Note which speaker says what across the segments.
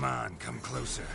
Speaker 1: Come on, come closer.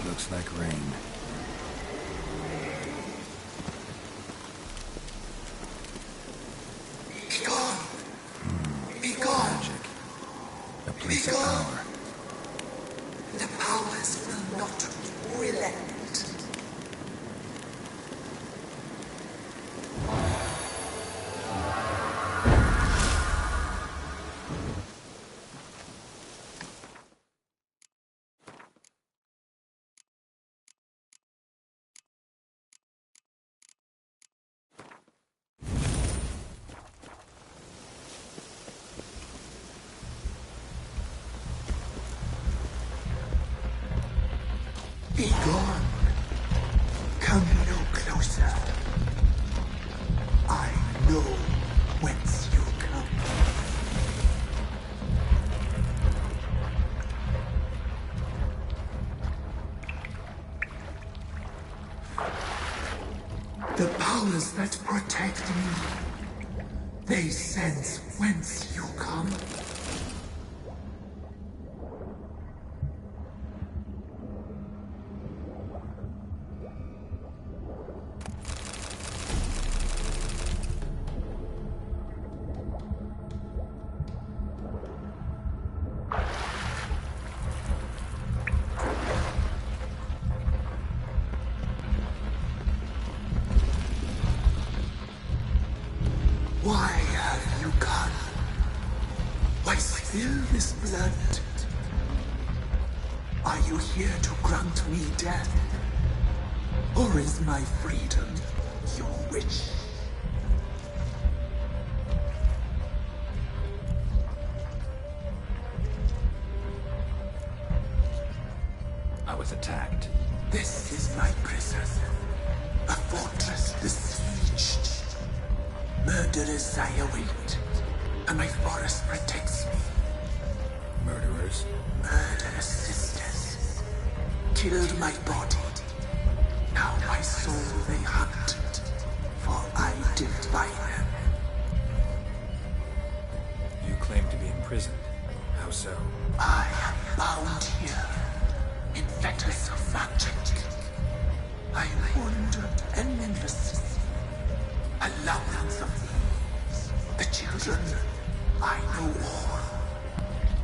Speaker 2: Looks like rain.
Speaker 3: Be gone! Be gone!
Speaker 2: Magic. A place
Speaker 3: Be
Speaker 2: of
Speaker 3: gone!
Speaker 2: power.
Speaker 3: The powers will not relent. Be gone. Come no closer. I know whence you come. The powers that protect me, they sense whence you come. spill this blood? Are you here to grant me death? Or is my freedom your wish?
Speaker 2: I was attacked.
Speaker 3: This is my prison. A fortress besieged. Murderers I await, and my forest protects me.
Speaker 2: Murderers?
Speaker 3: Murderous sisters killed my body. Now my soul they hunt, for I defy them.
Speaker 2: You claim to be imprisoned. How so?
Speaker 3: I am bound here in fetters of magic. I wandered endlessly. Allowance of thieves. The children, I know all.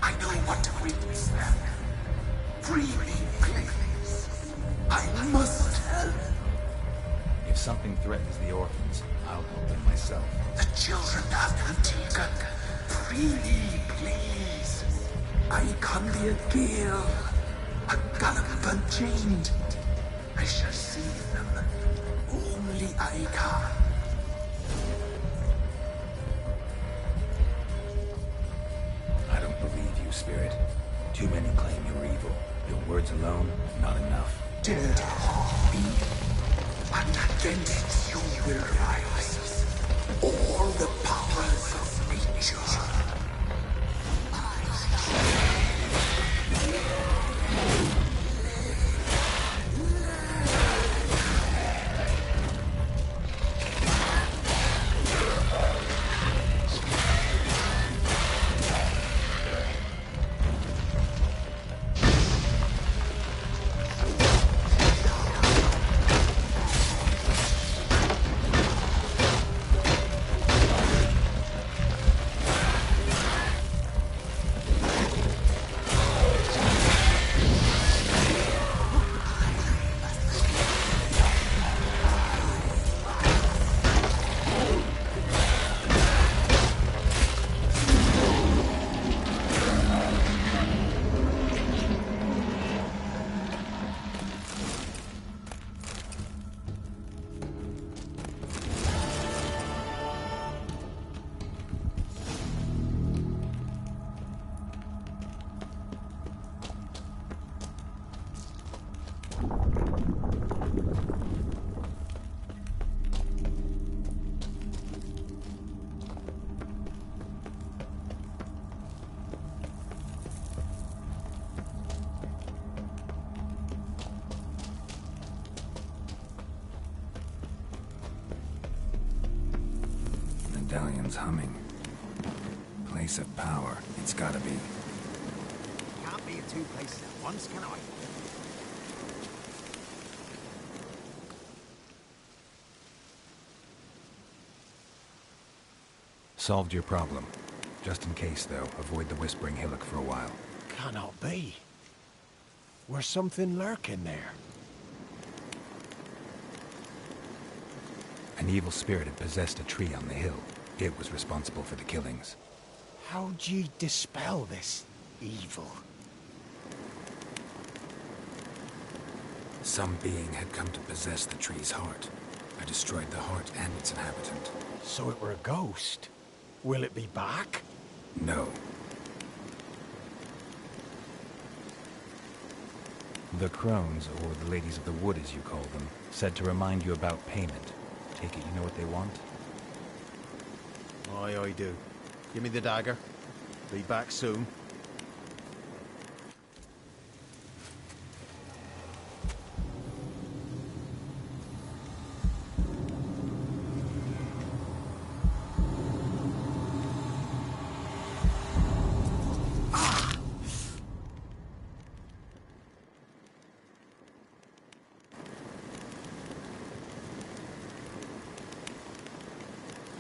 Speaker 3: I know what awaits them. Free me, please. I must help.
Speaker 2: If something threatens the orphans, I'll help them myself.
Speaker 3: The children have been taken. Free me, please. I can be a gale. A gallop unchained. I shall save them. Only I can.
Speaker 2: I don't believe you, Spirit. Too many claim you're evil. Your words alone, not enough.
Speaker 3: Dare to harm me, and against you will rise all the powers of nature.
Speaker 2: Medallion's humming. Place of power. It's gotta be.
Speaker 1: Can't be in two places at once, can I?
Speaker 2: Solved your problem. Just in case, though, avoid the Whispering Hillock for a while.
Speaker 1: Cannot be. Where's something lurking there?
Speaker 2: An evil spirit had possessed a tree on the hill. It was responsible for the killings.
Speaker 1: How'd ye dispel this evil?
Speaker 2: Some being had come to possess the tree's heart. I destroyed the heart and its inhabitant.
Speaker 1: So it were a ghost. Will it be back?
Speaker 2: No. The crones, or the ladies of the wood as you call them, said to remind you about payment. Take it you know what they want?
Speaker 1: Aye, I do. Give me the dagger. Be back soon.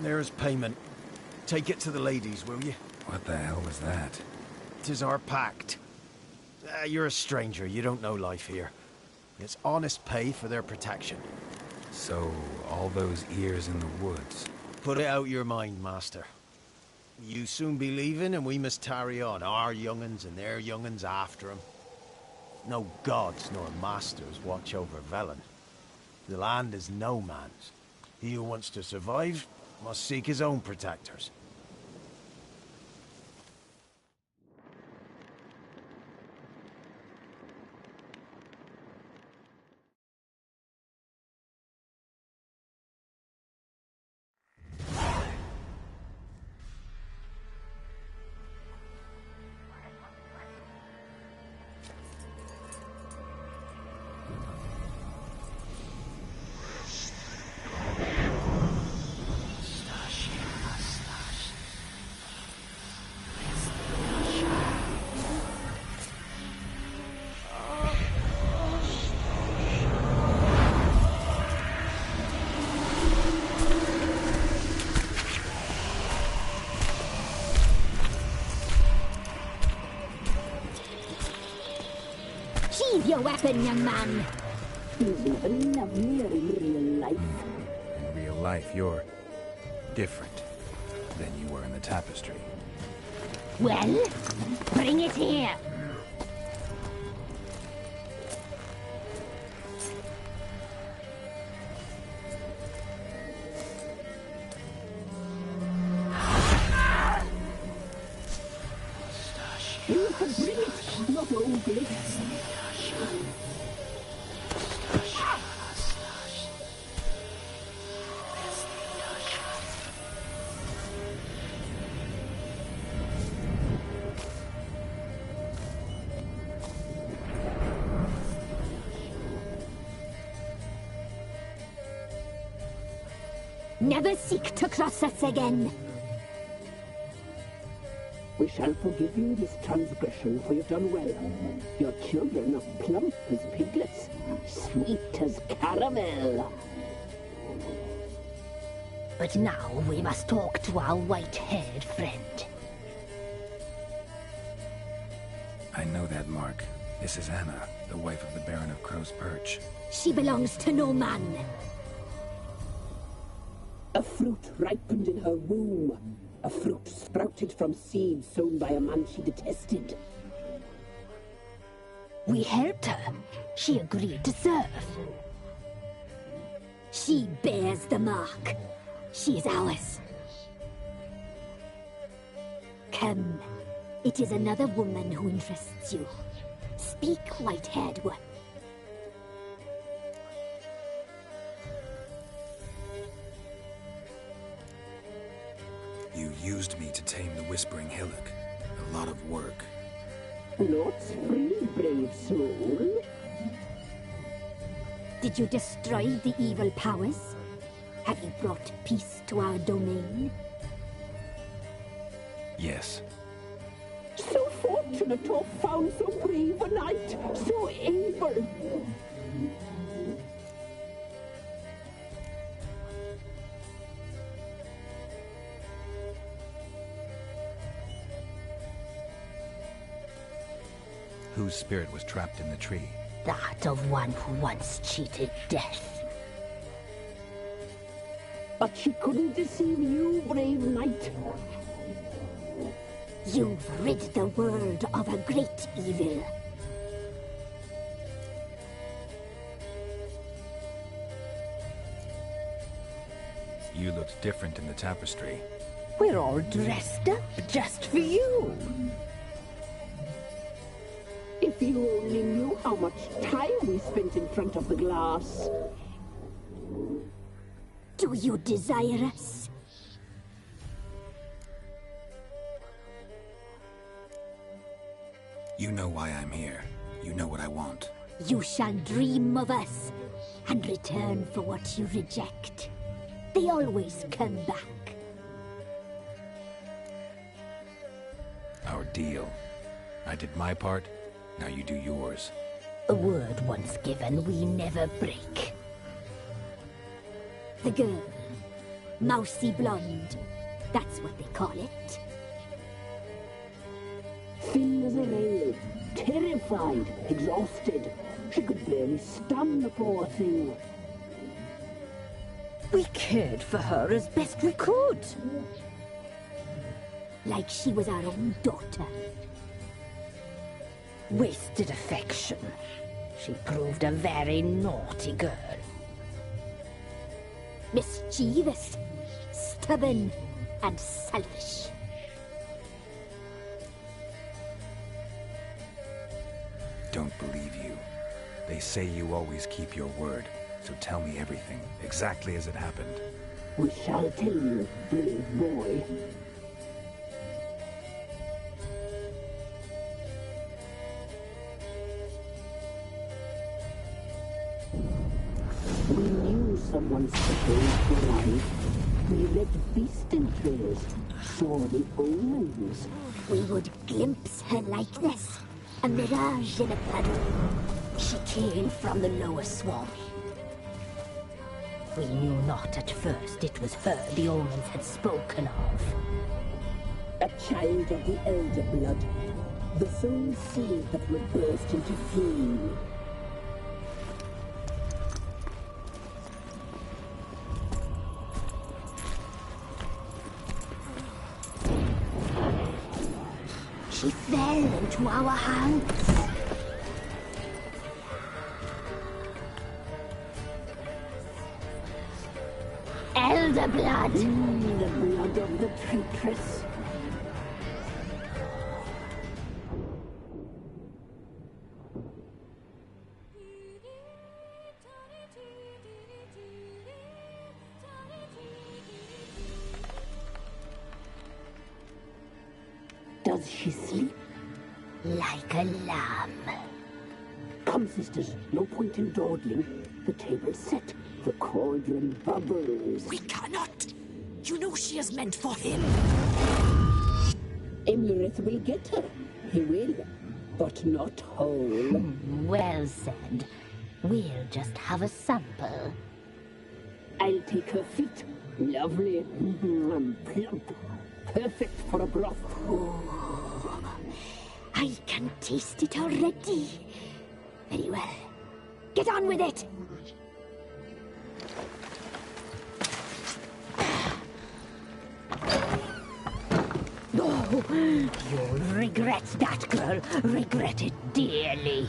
Speaker 1: There's payment. Take it to the ladies, will you?
Speaker 2: What the hell was that?
Speaker 1: 'Tis our pact. You're a stranger, you don't know life here. It's honest pay for their protection.
Speaker 2: So, all those ears in the woods.
Speaker 1: Put it out your mind, master. You soon be leaving and we must tarry on, our young'uns and their young'uns after 'em. No gods nor masters watch over Velen. The land is no man's. He who wants to survive must seek his own protectors.
Speaker 4: Sheathe your weapon, young man.
Speaker 5: He's even lovelier in real life.
Speaker 2: In real life, you're different than you were in the tapestry.
Speaker 4: Well, bring it here.
Speaker 5: You can bring it, not ugly.
Speaker 4: Never seek to cross us again.
Speaker 5: We shall forgive you this transgression, for you've done well. Your children are plump as piglets, sweet as caramel.
Speaker 4: But now we must talk to our white-haired friend.
Speaker 2: I know that mark. This is Anna, the wife of the Baron of Crow's Perch.
Speaker 4: She belongs to no man.
Speaker 5: A fruit ripened in her womb. A fruit sprouted from seeds sown by a man she detested.
Speaker 4: We helped her. She agreed to serve. She bears the mark. She is ours. Come. It is another woman who interests you. Speak, white-haired one.
Speaker 2: You used me to tame the Whispering Hillock. A lot of work.
Speaker 5: Lord's free, brave soul.
Speaker 4: Did you destroy the evil powers? Have you brought peace to our domain?
Speaker 2: Yes.
Speaker 5: So fortunate to have found so brave a knight, so able.
Speaker 2: Whose spirit was trapped in the tree?
Speaker 4: That of one who once cheated death.
Speaker 5: But she couldn't deceive you, brave knight.
Speaker 4: You've rid the world of a great evil.
Speaker 2: You looked different in the tapestry.
Speaker 5: We're all dressed up just for you. If you only knew how much time we spent in front of the glass.
Speaker 4: Do you desire us?
Speaker 2: You know why I'm here. You know what I want.
Speaker 4: You shall dream of us and return for what you reject. They always come back.
Speaker 2: Our deal. I did my part, now you do yours.
Speaker 4: A word once given, we never break. The girl. Mousy blonde. That's what they call it.
Speaker 5: Thin as a rail, terrified, exhausted. She could barely stand, the poor thing.
Speaker 4: We cared for her as best we could. like she was our own daughter.
Speaker 6: Wasted affection. She proved a very naughty girl.
Speaker 4: Mischievous, stubborn, and selfish.
Speaker 2: Don't believe you. They say you always keep your word, so tell me everything, exactly as it happened.
Speaker 5: We shall tell you, brave boy. We knew someone special would arrive. We read beast entrails, saw the omens.
Speaker 4: We would glimpse her likeness, a mirage in a puddle.
Speaker 6: She came from the lower swamp. We knew not at first it was her the omens had spoken of.
Speaker 5: A child of the elder blood, the soul seed that would burst into flame.
Speaker 4: She fell into our hands. Elder blood.
Speaker 5: The blood of the traitress. Does she sleep?
Speaker 6: Like a lamb.
Speaker 5: Come, sisters, no point in dawdling. The table's set. The cauldron bubbles.
Speaker 6: We cannot. You know she is meant for him.
Speaker 5: Imlerith will get her. He will, but not whole.
Speaker 6: Well said. We'll just have a sample.
Speaker 5: I'll take her feet. Lovely. Plump. Perfect for a broth.
Speaker 4: I can taste it already. Very well. Get on with it.
Speaker 6: Oh, you'll regret that, girl. Regret it dearly.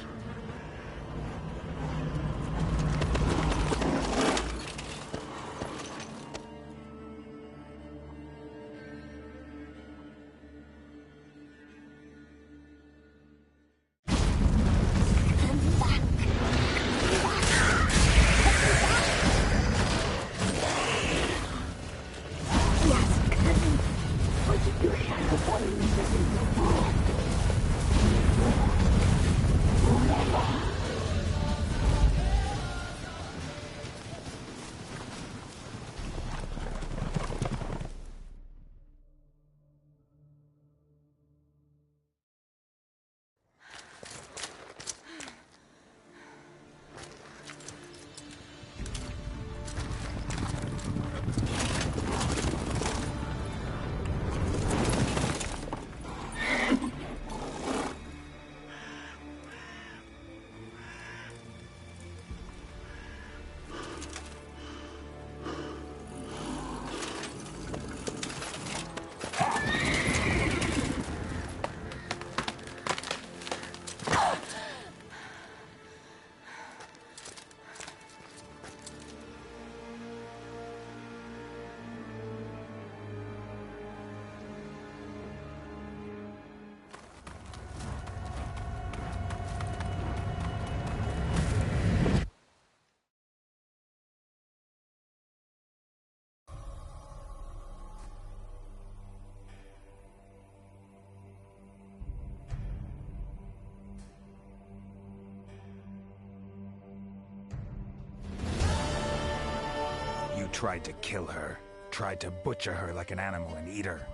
Speaker 2: Tried to kill her. Tried to butcher her like an animal and eat her.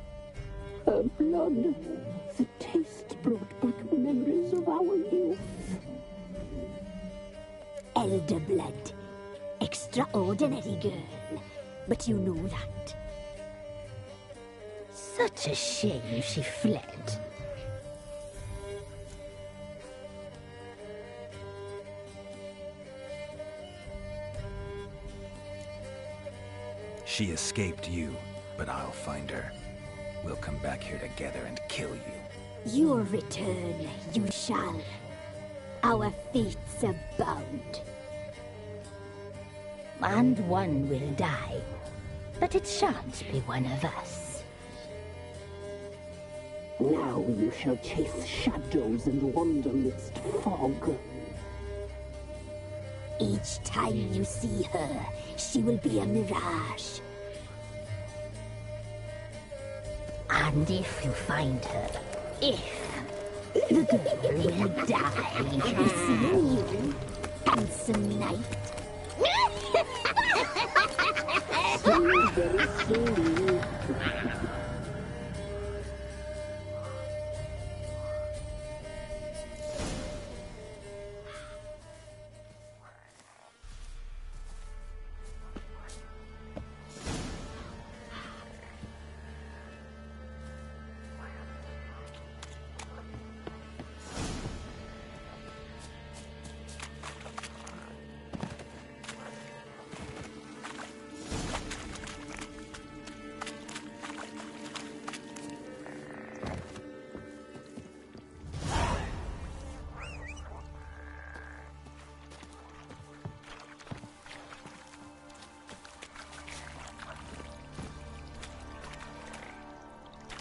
Speaker 5: Her blood. The taste brought back memories of our youth.
Speaker 4: Elder blood. Extraordinary girl. But you know that.
Speaker 6: Such a shame she fled.
Speaker 2: She escaped you, but I'll find her. we'll come back here together and kill you.
Speaker 4: Your return you shall. Our fates are bound.
Speaker 6: And one will die. But it shan't be one of us.
Speaker 5: Now you shall chase shadows and wander midst fog.
Speaker 4: Each time you see her, she will be a mirage.
Speaker 6: And if you find her, the girl will die.
Speaker 4: Have we seen you, handsome knight?
Speaker 5: Very soon.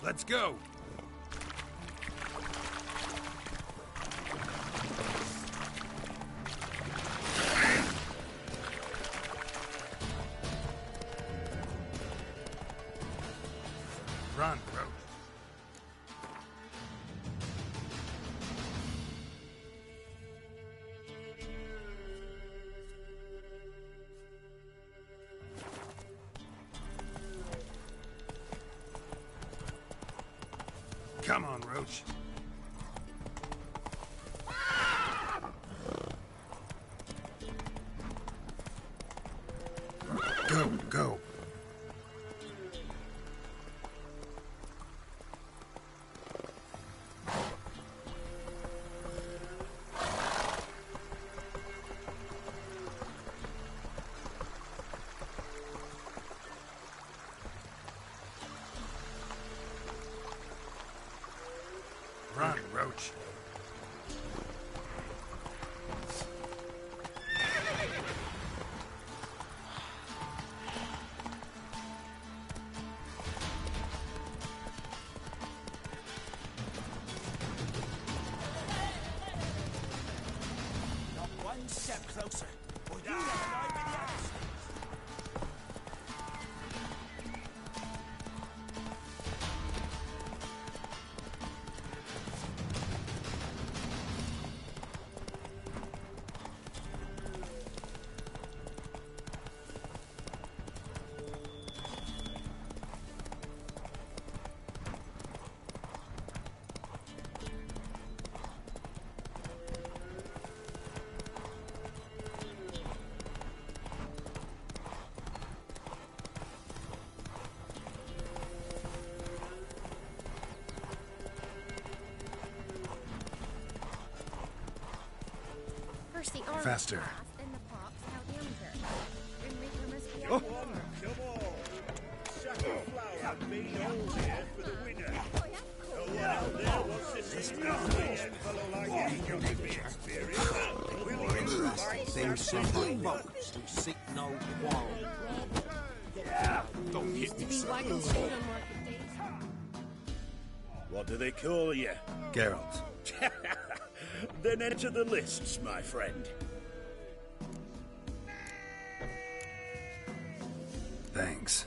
Speaker 2: Let's go! Run, Roach. Come on, Roach. Go, go. Run, Roach.
Speaker 1: Not one step closer, or you never know with the others.
Speaker 7: First the army
Speaker 2: Faster.
Speaker 7: class, then the pops, now the under. Grim Reaper must be
Speaker 2: Oh.
Speaker 7: on
Speaker 8: Come on! Sack of flour and bean all here for the winner. Oh, well, there was this young fellow like you can give me experience. We'll
Speaker 1: Interesting things somebody folks who seek no quarrel.
Speaker 8: Don't hit me,
Speaker 7: to be
Speaker 8: son.
Speaker 7: wagging shit on market days.
Speaker 8: What do they call you?
Speaker 2: Geralt.
Speaker 8: Then enter the lists, my friend.
Speaker 2: Thanks.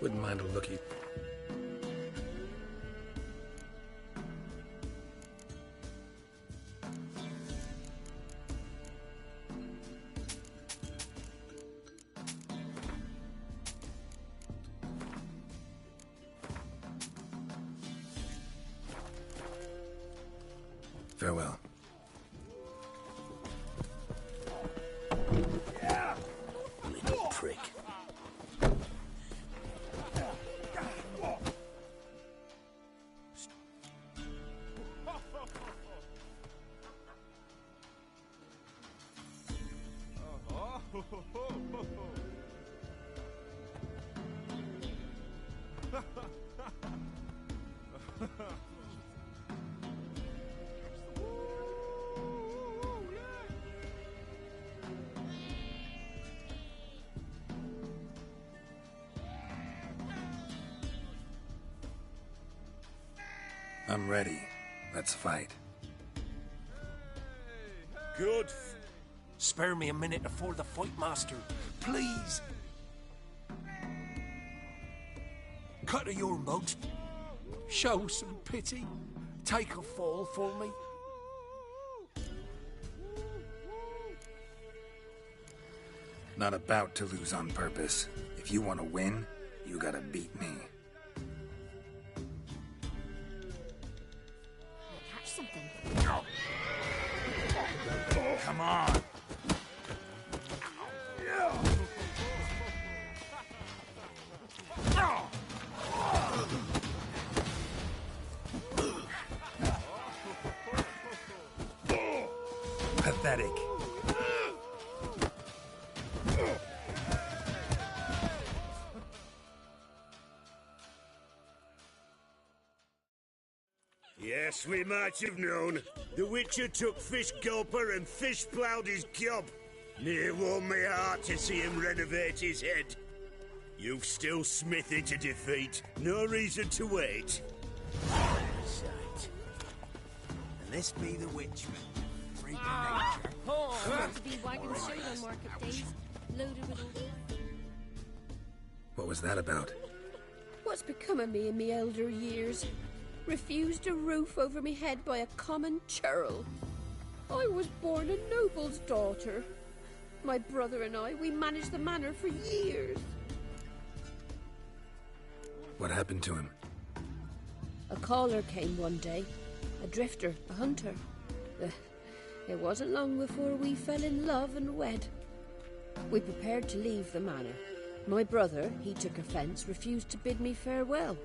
Speaker 2: Wouldn't mind a lookie. Farewell.
Speaker 8: Little prick.
Speaker 2: I'm ready. Let's fight.
Speaker 8: Good.
Speaker 3: Spare me a minute before the fight, master. Please. Cut of your mugs. Show some pity. Take a fall for me.
Speaker 2: Not about to lose on purpose. If you want to win, you gotta beat me.
Speaker 7: Catch something.
Speaker 2: Come on! Pathetic.
Speaker 8: Yes, we might have known. The Witcher took Fish Gulper and fish ploughed his gob. Near warmed me heart to see him renovate his head. You've still Smithy to defeat. No reason to wait.
Speaker 1: Sight. And this be the Witchman. Freak of nature.
Speaker 7: About to be wagging shit on market days. Loaded with all...
Speaker 2: What was that about?
Speaker 9: What's become of me in me elder years? Refused a roof over me head by a common churl. I was born a noble's daughter. My brother and I, we managed the manor for years.
Speaker 2: What happened to him?
Speaker 9: A caller came one day. A drifter, a hunter. It wasn't long before we fell in love and wed. We prepared to leave the manor. My brother, he took offence, refused to bid me farewell.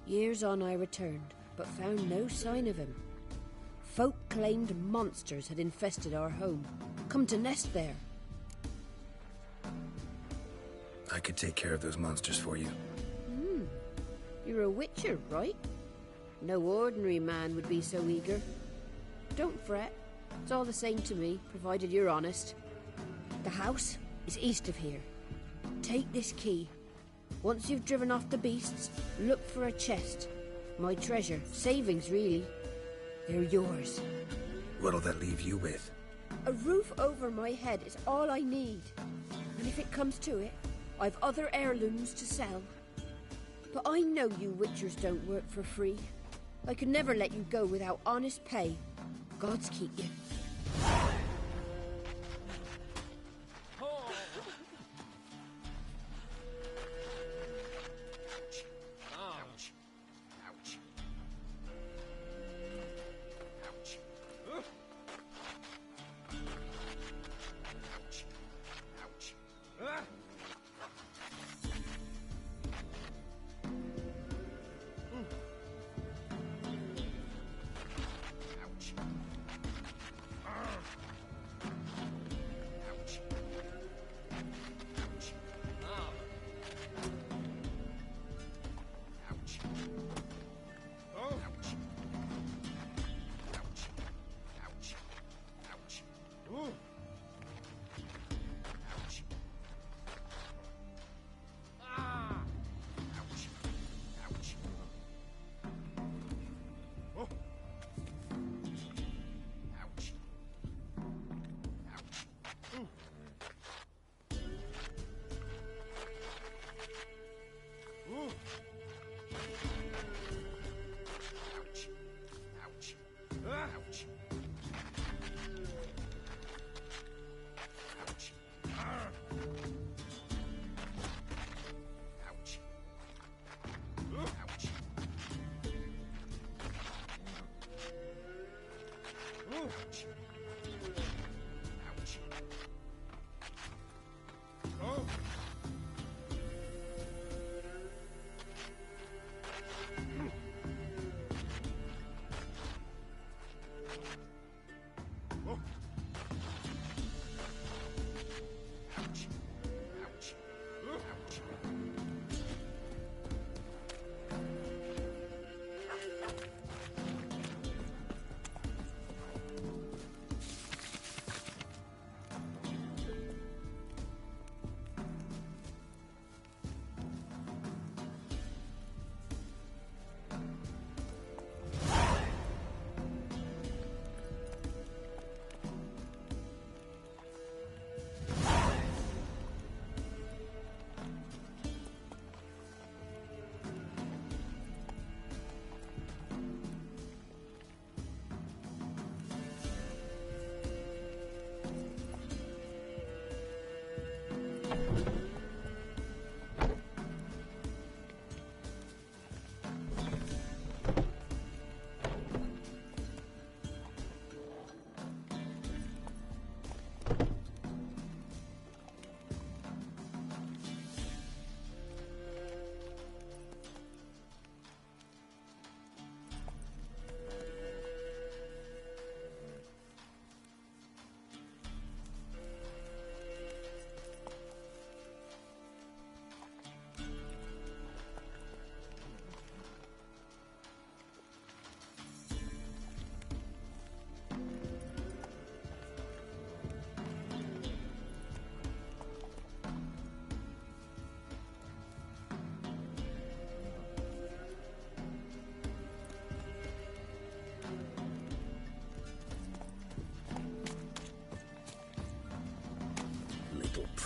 Speaker 9: Years on I returned, but found no sign of him. Folk claimed monsters had infested our home, come to nest there.
Speaker 2: I could take care of those monsters for you.
Speaker 9: You're a witcher, right? No ordinary man would be so eager. Don't fret. It's all the same to me, provided you're honest. The house is east of here. Take this key. Once you've driven off the beasts, look for a chest. My treasure, savings really. They're yours.
Speaker 2: What'll that leave you with?
Speaker 9: A roof over my head is all I need. And if it comes to it, I've other heirlooms to sell. But I know you witchers don't work for free. I could never let you go without honest pay. Gods keep you.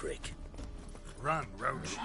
Speaker 8: prick.
Speaker 2: Run, Roach.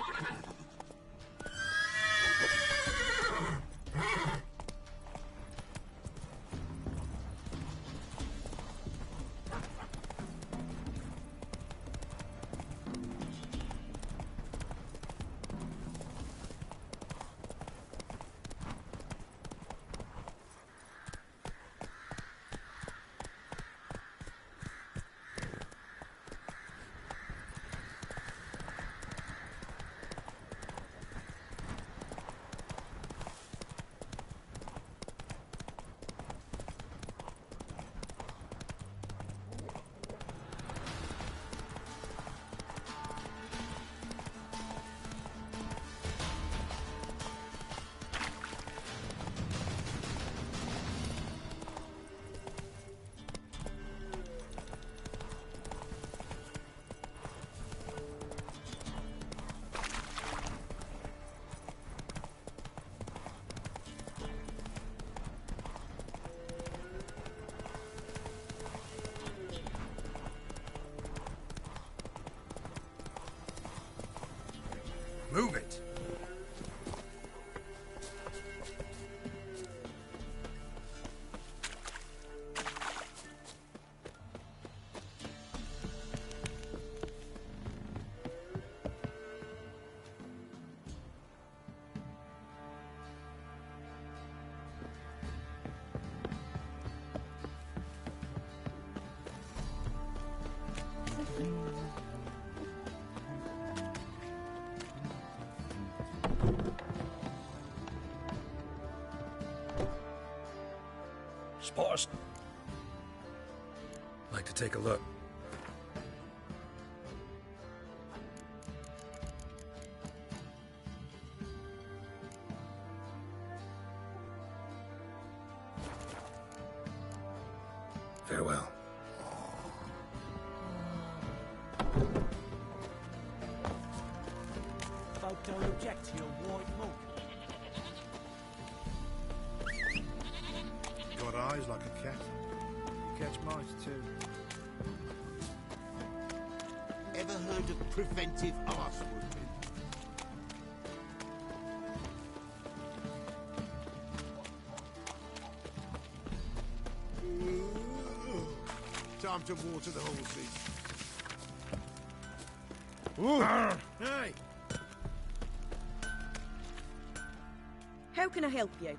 Speaker 2: Move it!
Speaker 8: Spotters.
Speaker 2: Like to take a look. Farewell.
Speaker 10: Folk don't object to your white milk.
Speaker 11: Got eyes like a cat. You catch mice too.
Speaker 3: Ever heard of preventive arse whooping? Time to water the horses. Hey!
Speaker 9: How can I help you?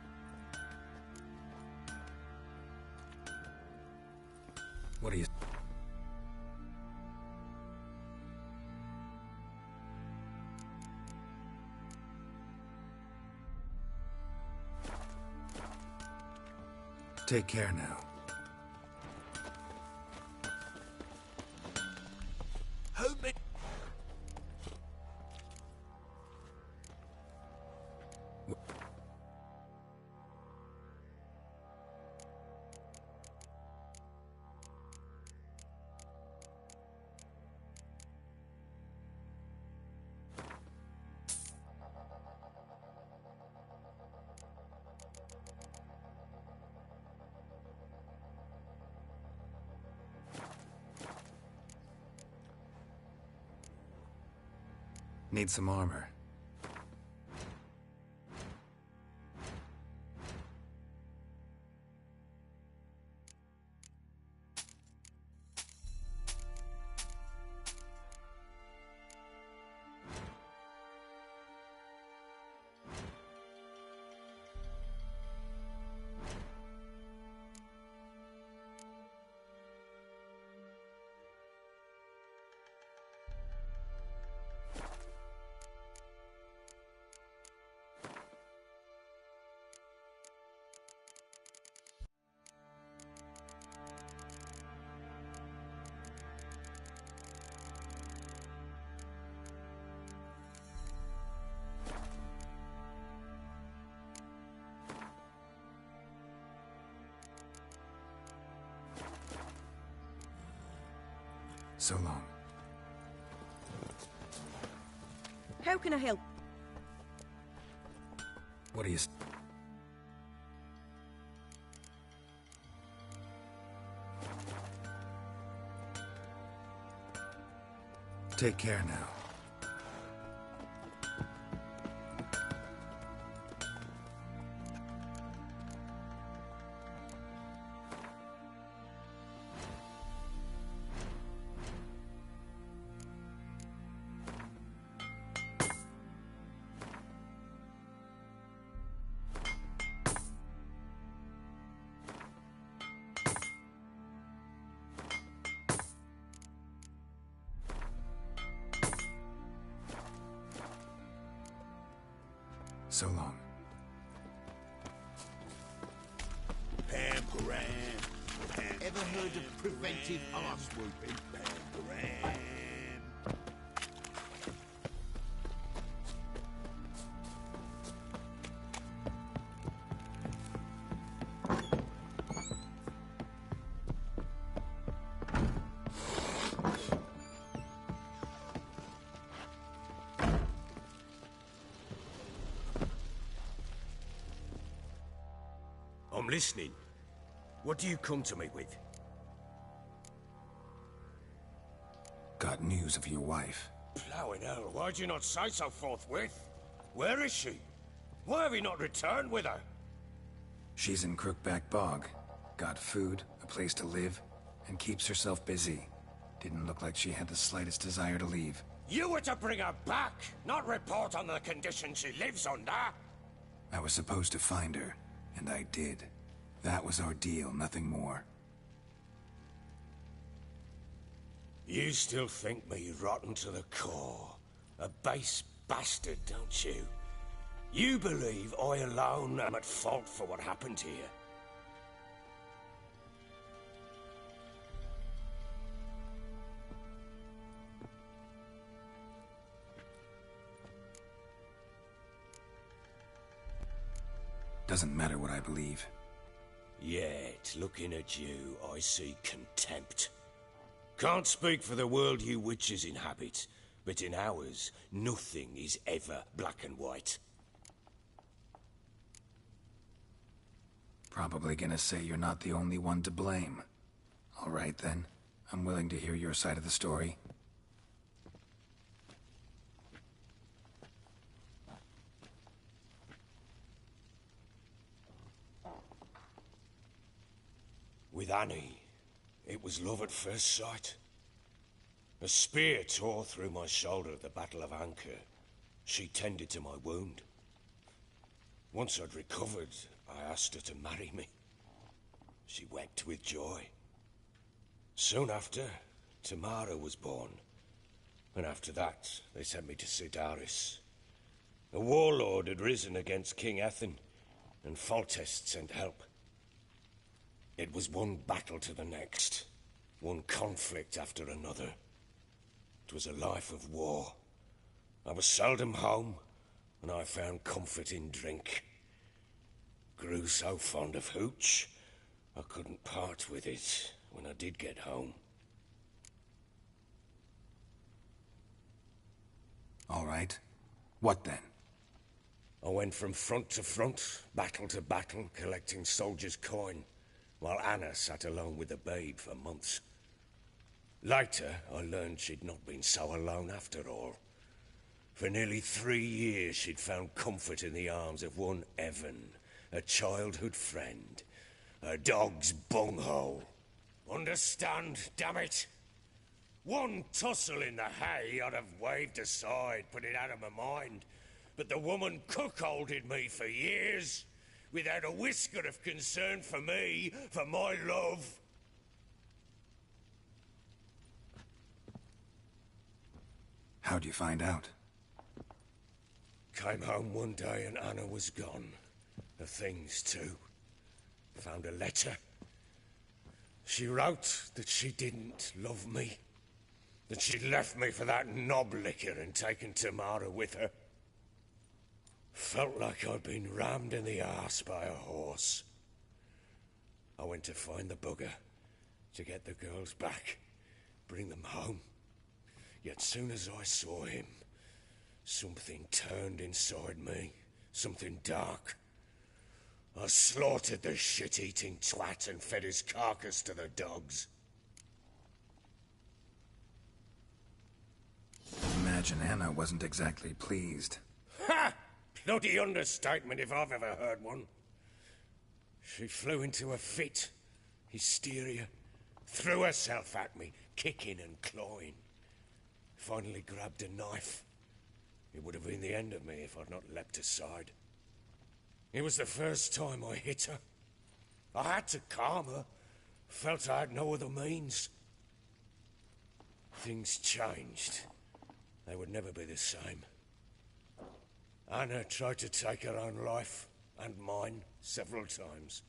Speaker 2: What do you... Take care now. Need some armor. So long.
Speaker 9: How can I help?
Speaker 2: What do you... take care now. So long.
Speaker 8: Pam-param.
Speaker 12: Ever heard of preventive arse whooping?
Speaker 8: Pam-param. I'm listening. What do you come to me with?
Speaker 2: Got news of your wife.
Speaker 8: Plowing hell, why'd you not say so forthwith? Where is she? Why have you not returned with her?
Speaker 2: She's in Crookback Bog. Got food, a place to live, and keeps herself busy. Didn't look like she had the slightest desire to leave.
Speaker 8: You were to bring her back, not report on the conditions she lives under.
Speaker 2: I was supposed to find her, and I did. That was our deal, nothing more.
Speaker 8: You still think me rotten to the core. A base bastard, don't you? You believe I alone am at fault for what happened here.
Speaker 2: Doesn't matter what I believe.
Speaker 8: Yet, looking at you, I see contempt. Can't speak for the world you witches inhabit, but in ours, nothing is ever black and white.
Speaker 2: Probably gonna say you're not the only one to blame. All right then, I'm willing to hear your side of the story.
Speaker 8: With Annie, it was love at first sight. A spear tore through my shoulder at the Battle of Anchor. She tended to my wound. Once I'd recovered, I asked her to marry me. She wept with joy. Soon after, Tamara was born. And after that, they sent me to Sidaris. A warlord had risen against King Ethan, and Foltest sent help. It was one battle to the next, one conflict after another. It was a life of war. I was seldom home, and I found comfort in drink. Grew so fond of hooch, I couldn't part with it when I did get home.
Speaker 2: All right. What then?
Speaker 8: I went from front to front, battle to battle, collecting soldiers' coin, while Anna sat alone with the babe for months. Later, I learned she'd not been so alone after all. For nearly 3 years, she'd found comfort in the arms of one Evan, a childhood friend, a dog's bunghole. Understand, damn it? One tussle in the hay I'd have waved aside, put it out of my mind. But the woman cuckolded me for years, without a whisker of concern for me, for my love.
Speaker 2: How'd you find out?
Speaker 8: Came home one day and Anna was gone. The things too. Found a letter. She wrote that she didn't love me. That she'd left me for that knob licker and taken Tamara with her. Felt like I'd been rammed in the arse by a horse. I went to find the bugger, to get the girls back, bring them home. Yet soon as I saw him, something turned inside me, something dark. I slaughtered the shit-eating twat and fed his carcass to the dogs.
Speaker 2: imagine Anna wasn't exactly pleased.
Speaker 8: Ha! Bloody understatement if I've ever heard one. She flew into a fit, hysteria, threw herself at me, kicking and clawing. Finally grabbed a knife. It would have been the end of me if I'd not leapt aside. It was the first time I hit her. I had to calm her. Felt I had no other means. Things changed. They would never be the same. Anna tried to take her own life, and mine, several times.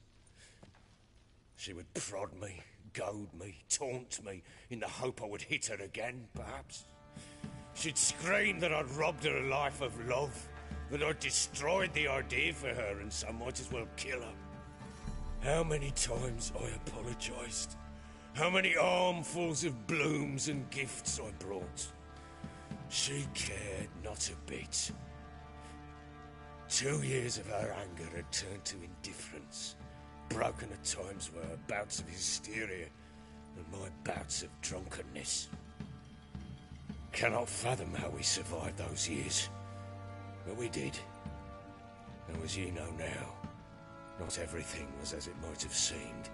Speaker 8: She would prod me, goad me, taunt me, in the hope I would hit her again, perhaps. She'd scream that I'd robbed her life of love, that I'd destroyed the idea for her, and so might as well kill her. How many times I apologized. How many armfuls of blooms and gifts I brought. She cared not a bit. 2 years of her anger had turned to indifference, broken at times were her bouts of hysteria and my bouts of drunkenness. Cannot fathom how we survived those years, but we did. And as you know now, not everything was as it might have seemed.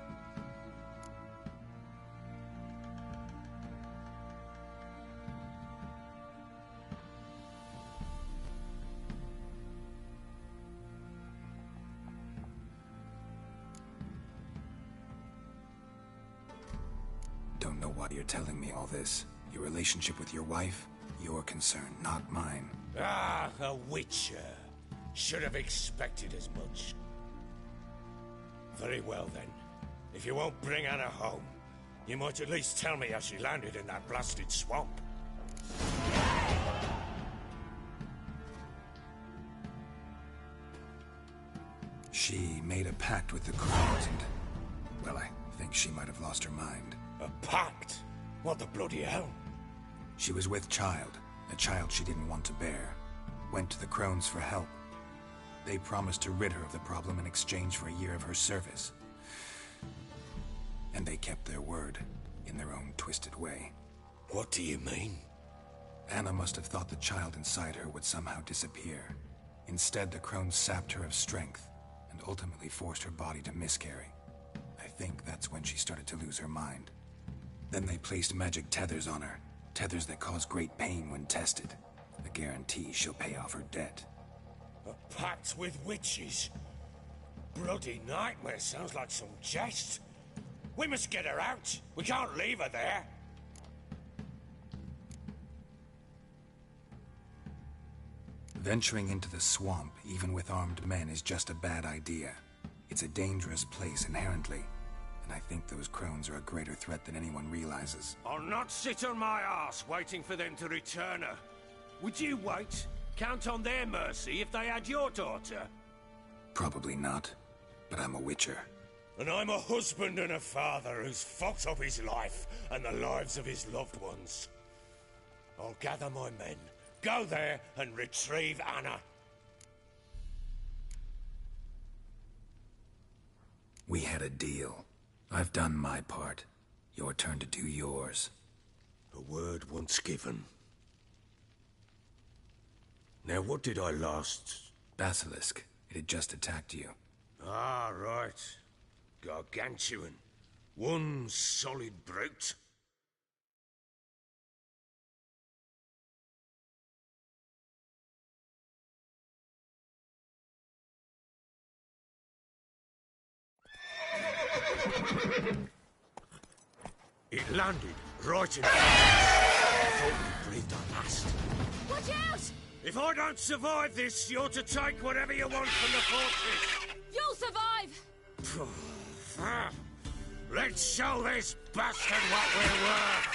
Speaker 2: Don't know why you're telling me all this. Your relationship with your wife? Your concern, not mine.
Speaker 8: Ah, a witcher. Should have expected as much. Very well then. If you won't bring Anna home, you might at least tell me how she landed in that blasted swamp.
Speaker 2: She made a pact with the crows and... well, I think she might have lost her mind.
Speaker 8: A pact? What the bloody hell?
Speaker 2: She was with child, a child she didn't want to bear. Went to the crones for help. They promised to rid her of the problem in exchange for a year of her service. And they kept their word, in their own twisted way.
Speaker 8: What do you mean?
Speaker 2: Anna must have thought the child inside her would somehow disappear. Instead, the crones sapped her of strength, and ultimately forced her body to miscarry. I think that's when she started to lose her mind. Then they placed magic tethers on her, tethers that cause great pain when tested. A guarantee she'll pay off her debt.
Speaker 8: A pact with witches? Bloody nightmare, sounds like some jest. We must get her out. We can't leave her there.
Speaker 2: Venturing into the swamp, even with armed men, is just a bad idea. It's a dangerous place inherently, and I think those crones are a greater threat than anyone realizes.
Speaker 8: I'll not sit on my ass waiting for them to return her. Would you wait? Count on their mercy if they had your daughter?
Speaker 2: Probably not, but I'm a witcher.
Speaker 8: And I'm a husband and a father who's fucked up his life and the lives of his loved ones. I'll gather my men, go there and retrieve Anna.
Speaker 2: We had a deal. I've done my part. Your turn to do yours.
Speaker 8: A word once given. Now what did I last...
Speaker 2: Basilisk. It had just attacked you.
Speaker 8: Ah, right. Gargantuan. One solid brute. It landed right in front of us. I thought we breathed our last.
Speaker 7: Watch out!
Speaker 8: If I don't survive this, you're to take whatever you want from the fortress.
Speaker 7: You'll survive!
Speaker 8: Let's show this bastard what we're worth!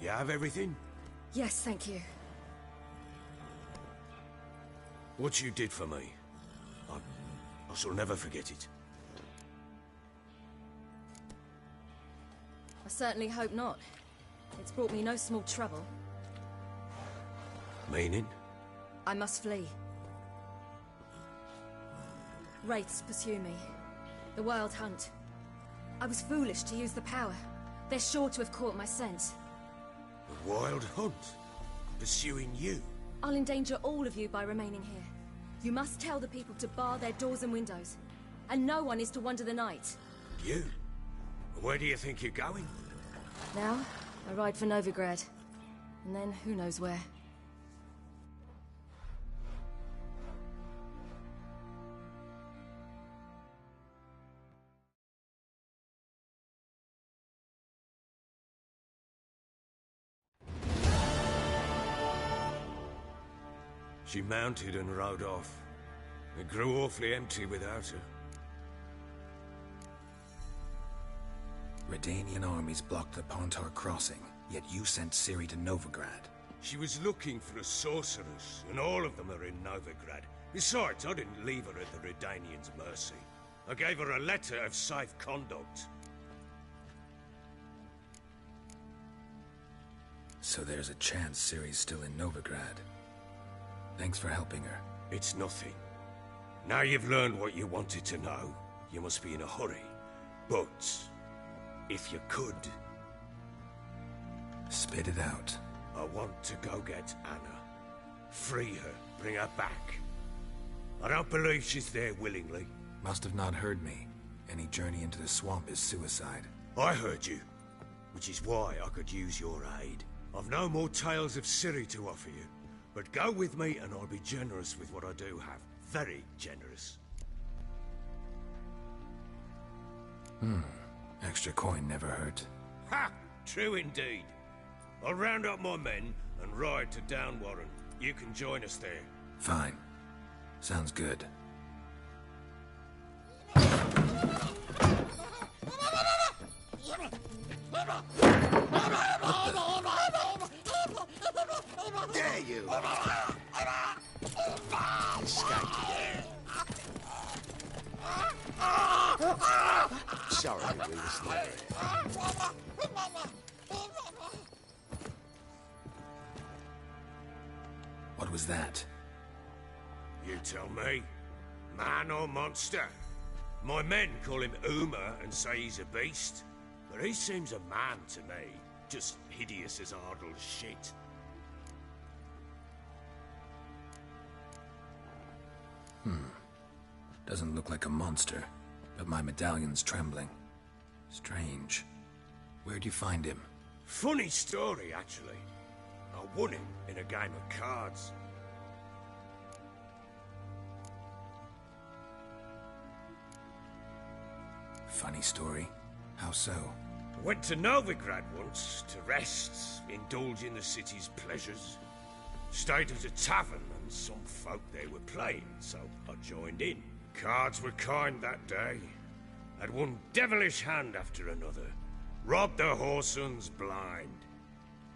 Speaker 8: You have everything?
Speaker 13: Yes, thank you.
Speaker 8: What you did for me, I shall never forget it.
Speaker 13: I certainly hope not. It's brought me no small trouble.
Speaker 8: Meaning?
Speaker 13: I must flee. Wraiths pursue me. The Wild Hunt. I was foolish to use the power. They're sure to have caught my scent.
Speaker 8: The Wild Hunt? Pursuing you?
Speaker 13: I'll endanger all of you by remaining here. You must tell the people to bar their doors and windows. And no one is to wander the night.
Speaker 8: You? Where do you think you're going?
Speaker 13: Now, I ride for Novigrad. And then, who knows where.
Speaker 8: She mounted and rode off. It grew awfully empty without her.
Speaker 2: Redanian armies blocked the Pontar crossing, yet you sent Ciri to Novigrad.
Speaker 8: She was looking for a sorceress, and all of them are in Novigrad. Besides, I didn't leave her at the Redanians' mercy. I gave her a letter of safe conduct.
Speaker 2: So there's a chance Ciri's still in Novigrad. Thanks for helping her.
Speaker 8: It's nothing. Now you've learned what you wanted to know, you must be in a hurry. But, if you could...
Speaker 2: Spit it out.
Speaker 8: I want to go get Anna. Free her, bring her back. I don't believe she's there willingly.
Speaker 2: Must have not heard me. Any journey into the swamp is suicide.
Speaker 8: I heard you, which is why I could use your aid. I've no more tales of Ciri to offer you, but go with me and I'll be generous with what I do have. Very generous.
Speaker 2: Extra coin never hurt.
Speaker 8: Ha! True indeed. I'll round up my men and ride to Downwarren. You can join us there.
Speaker 2: Fine. Sounds good.
Speaker 8: Dare you! Escaped again. Sorry, we were still here.
Speaker 2: What was that?
Speaker 8: You tell me. Man or monster? My men call him Uma and say he's a beast. But he seems a man to me. Just hideous as Ardle's shit.
Speaker 2: Doesn't look like a monster, but my medallion's trembling. Strange. Where'd you find him?
Speaker 8: Funny story, actually. I won him in a game of cards.
Speaker 2: Funny story. How so?
Speaker 8: I went to Novigrad once to rest, indulge in the city's pleasures. Stayed at a tavern and some folk there were playing, so I joined in. Cards were kind that day. Had one devilish hand after another. Robbed the whoresun's blind.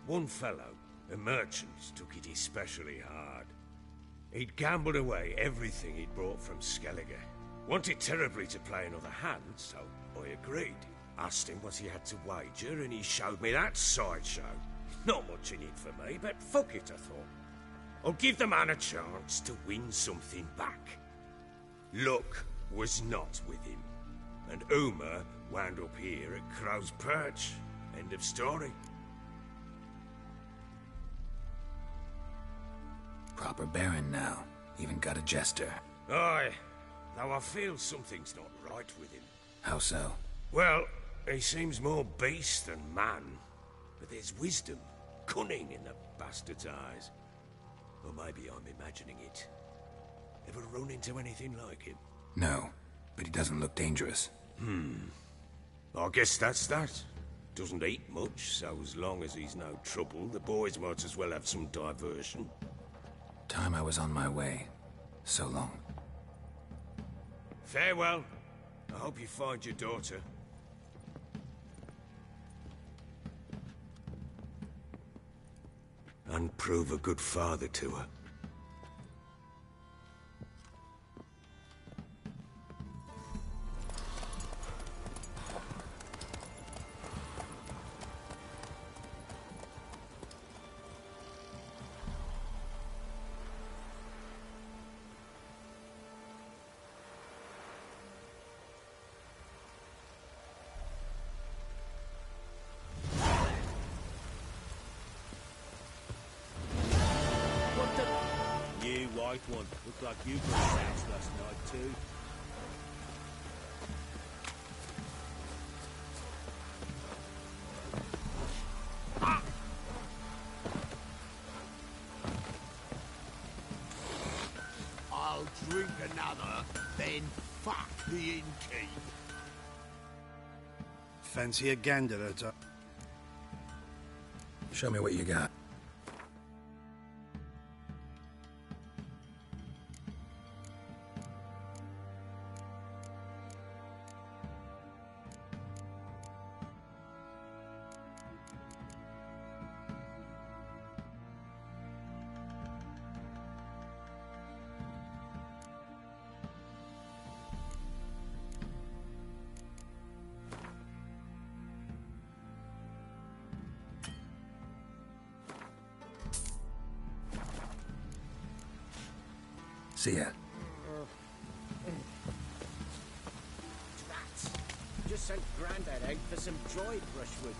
Speaker 8: One fellow, a merchant, took it especially hard. He'd gambled away everything he'd brought from Skellige. Wanted terribly to play another hand, so I agreed. Asked him what he had to wager, and he showed me that sideshow. Not much in it for me, but fuck it, I thought. I'll give the man a chance to win something back. Luck was not with him, and Uma wound up here at Crow's Perch. End of story.
Speaker 2: Proper baron now. Even got a jester.
Speaker 8: Aye, though I feel something's not right with him.
Speaker 2: How so?
Speaker 8: Well, he seems more beast than man, but there's wisdom, cunning in the bastard's eyes. Or maybe I'm imagining it. Ever run into anything like him?
Speaker 2: No, but he doesn't look dangerous.
Speaker 8: I guess that's that. Doesn't eat much, so as long as he's no trouble, the boys might as well have some diversion.
Speaker 2: Time I was on my way. So long.
Speaker 8: Farewell. I hope you find your daughter. and prove a good father to her.
Speaker 10: White one. Looked like you got snatched last night too.
Speaker 12: I'll drink another, then fuck the innkeep.
Speaker 11: Fancy a gander at a...
Speaker 2: Show me what you got. See ya.
Speaker 12: Rats. Just sent Grandad out for some dried brushwood.